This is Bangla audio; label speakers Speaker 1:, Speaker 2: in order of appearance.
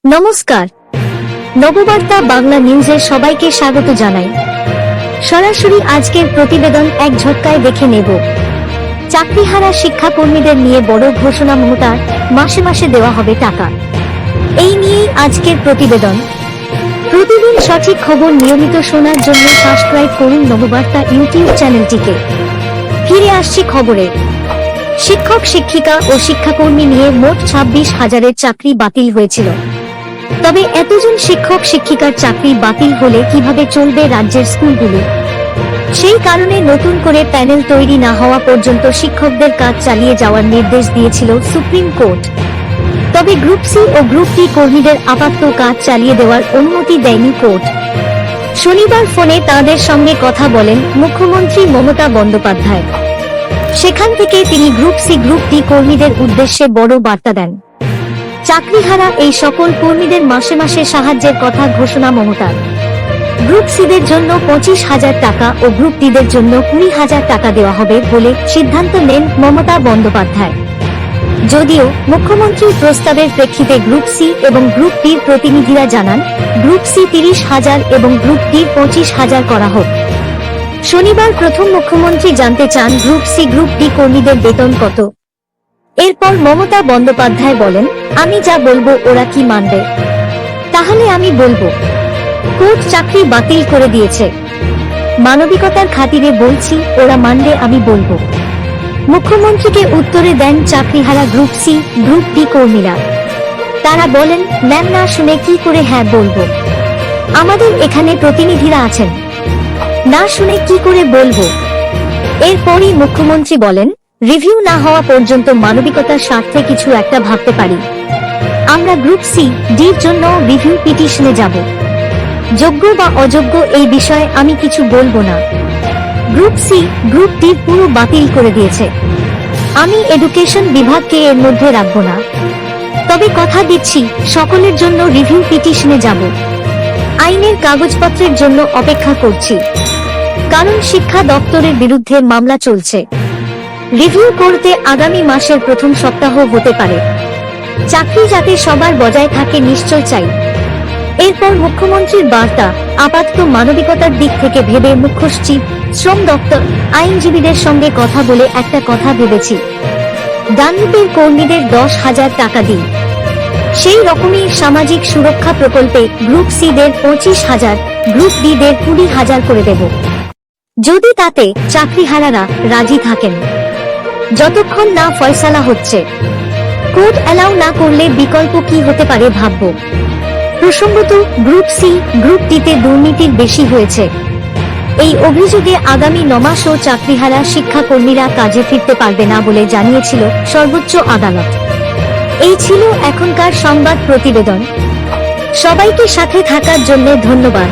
Speaker 1: নমস্কার, নববার্তা বাংলা নিউজে সবাইকে স্বাগত জানাই। সরাসরি আজকের প্রতিবেদন এক ঝটকায় দেখে নেব। চাকরিহারা শিক্ষাকর্মীদের নিয়ে বড় ঘোষণা মমতার, মাসে মাসে দেওয়া হবে টাকা। এই নিয়েই আজকের প্রতিবেদন। প্রতিদিন সঠিক খবর নিয়মিত শোনার জন্য সাবস্ক্রাইব করুন নববার্তা ইউটিউব চ্যানেলটিকে। ফিরে আসছি খবরে। শিক্ষক শিক্ষিকা ও শিক্ষাকর্মী নিয়ে মোট 26,000-এর চাকরি বাতিল হয়েছিল। তবে এতজন শিক্ষক শিক্ষিকার চাকরি বাতিল হলে কিভাবে চলবে রাজ্যের স্কুলগুলো? সেই কারণে নতুন করে প্যানেল তৈরি না হওয়া পর্যন্ত শিক্ষকদের কাজ চালিয়ে যাওয়ার নির্দেশ দিয়েছিল সুপ্রিম কোর্ট। তবে গ্রুপ সি ও গ্রুপ ডি কর্মীদের আপাতত কাজ চালিয়ে দেওয়ার অনুমতি দেয়নি কোর্ট। শনিবার ফোনে তাঁদের সঙ্গে কথা বলেন মুখ্যমন্ত্রী মমতা বন্দ্যোপাধ্যায়। সেখান থেকে তিনি গ্রুপ সি গ্রুপ ডি কর্মীদের উদ্দেশ্যে বড় বার্তা দেন। চাকরিহারা এই সকল কর্মীদের মাসে মাসে সাহায্যের কথা ঘোষণা মমতার। গ্রুপ সিদের জন্য 25,000 টাকা ও গ্রুপ ডিদের জন্য 20,000 টাকা দেওয়া হবে বলে সিদ্ধান্ত নেন মমতা বন্দ্যোপাধ্যায়। যদিও মুখ্যমন্ত্রীর প্রস্তাবের প্রেক্ষিতে গ্রুপ সি এবং গ্রুপ ডির প্রতিনিধিরা জানান, গ্রুপ সি 30,000 এবং গ্রুপ ডি 25,000 করা হোক। শনিবার প্রথম মুখ্যমন্ত্রী জানতে চান গ্রুপ সি গ্রুপ ডি কর্মীদের বেতন কত। এরপর মমতা বন্দ্যোপাধ্যায় বলেন, আমি যা বলবো ওরা কি মানবে? তাহলে আমি বলবো, কোর্ট চাকরি বাতিল করে দিয়েছে, মানবিকতার খাতিরে বলছি, ওরা মানলে আমি বলবো। মুখ্যমন্ত্রীকে উত্তরে দেন চাকরিহারা গ্রুপ সি গ্রুপ ডি কর্মীরা। তারা বলেন, ম্যাম না শুনে কি করে হ্যাঁ বলবো? আমাদের এখানে প্রতিনিধিরা আছেন, না শুনে কি করে বলবো? এরপরই মুখ্যমন্ত্রী বলেন, রিভিউ না হওয়া পর্যন্ত মানবিকতার স্বার্থে কিছু একটা ভাবতে পারি। আমরা গ্রুপ সি ডির জন্য রিভিউ পিটিশনে যাব। যোগ্য বা অযোগ্য এই বিষয়ে আমি কিছু বলবো না। গ্রুপ সি গ্রুপ ডি পুরো বাতিল করে দিয়েছে। আমি এডুকেশন বিভাগকে এর মধ্যে রাখবো না। তবে কথা দিচ্ছি, সকলের জন্য রিভিউ পিটিশনে যাব। আইনের কাগজপত্রের জন্য অপেক্ষা করছি, কারণ শিক্ষা দপ্তরের বিরুদ্ধে মামলা চলছে। রিভিউ করতে আগামী মাসের প্রথম সপ্তাহ হতে পারে। চাকরি যাতে সবার বজায় থাকে নিশ্চয় চাই। এরপর মুখ্যমন্ত্রীর বার্তা, আপাতত মানবিকতার দিক থেকে ভেবে মুখ্য সচিব, শ্রম দপ্তর, আইনজীবীদের সঙ্গে কথা বলে একটা কথা ভেবেছি, ডানলুপের কর্মীদের 10,000 টাকা দিই। সেই রকমই সামাজিক সুরক্ষা প্রকল্পে গ্রুপ সি দের 25,000, গ্রুপ ডি দের 20,000 করে দেব, যদি তাতে চাকরিহারারা রাজি থাকেন। যতক্ষণ না ফয়সালা হচ্ছে, কোর্ট অ্যালাউ না করলে বিকল্প কি হতে পারে ভাববো। প্রসঙ্গত, গ্রুপ সি গ্রুপ ডিতে দুর্নীতির বেশি হয়েছে। এই অভিযোগে আগামী 9 মাসও চাকরিহারা শিক্ষাকর্মীরা কাজে ফিরতে পারবে না বলে জানিয়েছিল সর্বোচ্চ আদালত। এই ছিল এখনকার সংবাদ প্রতিবেদন। সবাইকে সাথে থাকার জন্য ধন্যবাদ।